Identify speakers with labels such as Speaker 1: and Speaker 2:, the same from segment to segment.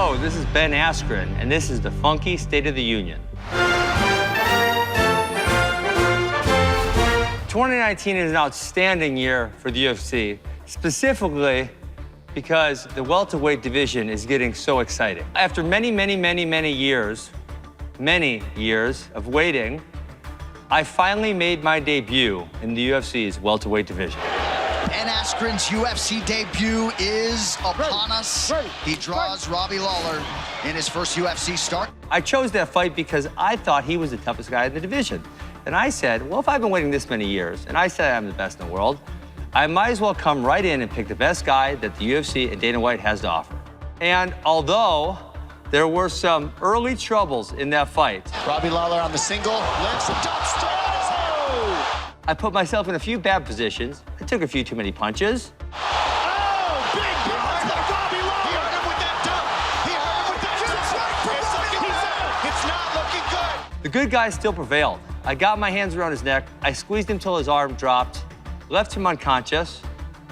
Speaker 1: Hello, this is Ben Askren, and this is the Funky State of the Union. 2019 is an outstanding year for the UFC, specifically because the welterweight division is getting so exciting. After many years of waiting, I finally made my debut in the UFC's welterweight division.
Speaker 2: And Askren's UFC debut is upon us. He draws Robbie Lawler in his first UFC start.
Speaker 1: I chose that fight because I thought he was the toughest guy in the division. And I said, well, if I've been waiting this many years, and I said I'm the best in the world, I might as well come right in and pick the best guy that the UFC and Dana White has to offer. And although there were some early troubles in that fight,
Speaker 2: Robbie Lawler on the single, lifts the dumpster.
Speaker 1: I put myself in a few bad positions. I took a few too many punches.
Speaker 2: Oh, big punch by Robbie Lawler. He hurt him with that dump. He hurt him with that dump. It's not looking good.
Speaker 1: The good guy still prevailed. I got my hands around his neck. I squeezed him till his arm dropped, left him unconscious,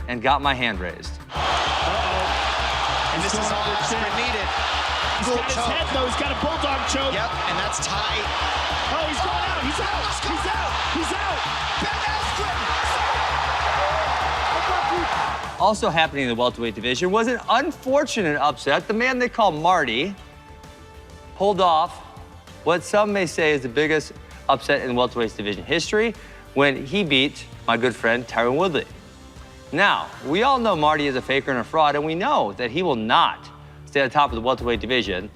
Speaker 1: and got my hand raised.
Speaker 2: And this is all Askren needed.
Speaker 3: He's got his head, though. He's got a bulldog choke.
Speaker 2: Yep, and that's tight.
Speaker 3: Oh, he's going out. He's out. He's out. He's out.
Speaker 2: Ben Askren.
Speaker 1: Also happening in the welterweight division was an unfortunate upset. The man they call Marty pulled off what some may say is the biggest upset in welterweight division history when he beat my good friend Tyron Woodley. Now, we all know Marty is a faker and a fraud, and we know that he will not stay at the top of the welterweight division.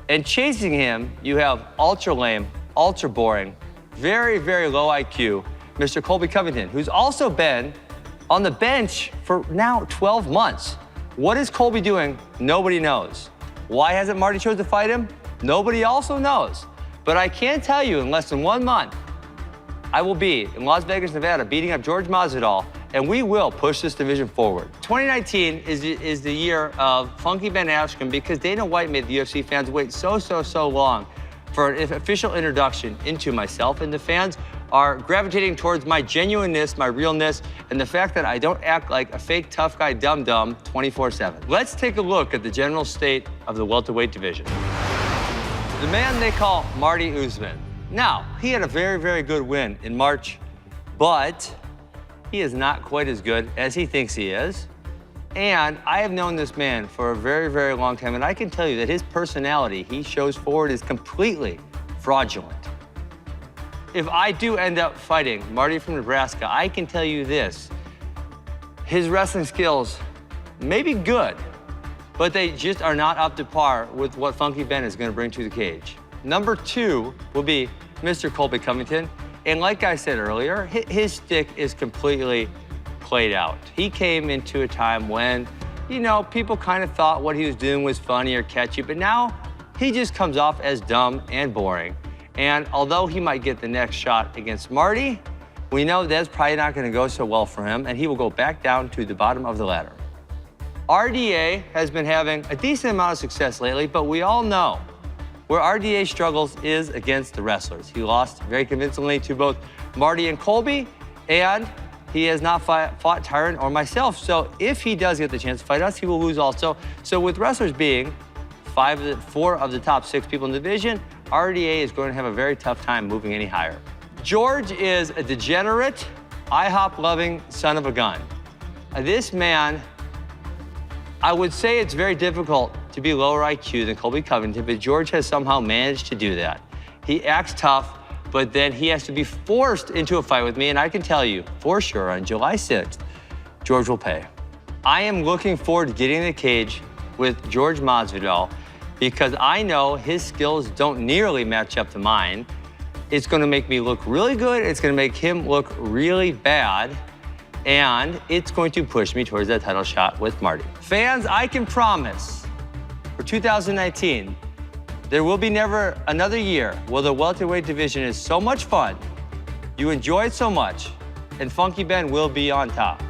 Speaker 1: And chasing him, you have ultra lame, ultra boring, very low IQ, Mr. Colby Covington, who's also been on the bench for now 12 months. What is Colby doing? Nobody knows. Why hasn't Marty chosen to fight him? Nobody also knows. But I can tell you, in less than 1 month, I will be in Las Vegas, Nevada, beating up George Masvidal, and we will push this division forward. 2019 is the year of Funky Ben Askren because Dana White made the UFC fans wait so long for an official introduction into myself, and the fans are gravitating towards my genuineness, my realness, and the fact that I don't act like a fake tough guy dum-dum 24/7. Let's take a look at the general state of the welterweight division. The man they call Marty Usman. Now, he had a very good win in March, but he is not quite as good as he thinks he is. And I have known this man for a very long time, and I can tell you that his personality he shows forward is completely fraudulent. If I do end up fighting Marty from Nebraska, I can tell you this. His wrestling skills may be good, but they just are not up to par with what Funky Ben is going to bring to the cage. Number 2 will be Mr. Colby Covington. And like I said earlier, his stick is completely played out. He came into a time when, you know, people kind of thought what he was doing was funny or catchy, but now he just comes off as dumb and boring. And although he might get the next shot against Marty, we know that's probably not going to go so well for him, and he will go back down to the bottom of the ladder. RDA has been having a decent amount of success lately, but we all know where RDA struggles is against the wrestlers. He lost very convincingly to both Marty and Colby, and he has not fought Tyron or myself. So if he does get the chance to fight us, he will lose also. So with wrestlers being 4 of the top 6 people in the division, RDA is going to have a very tough time moving any higher. George is a degenerate, IHOP-loving son of a gun. This man, I would say it's very difficult to be lower IQ than Colby Covington, but George has somehow managed to do that. He acts tough, but then he has to be forced into a fight with me, and I can tell you for sure on July 6th, George will pay. I am looking forward to getting in the cage with George Masvidal because I know his skills don't nearly match up to mine. It's gonna make me look really good, it's gonna make him look really bad, and it's going to push me towards that title shot with Marty. Fans, I can promise for 2019, there will be never another year where the welterweight division is so much fun, you enjoy it so much, and Funky Ben will be on top.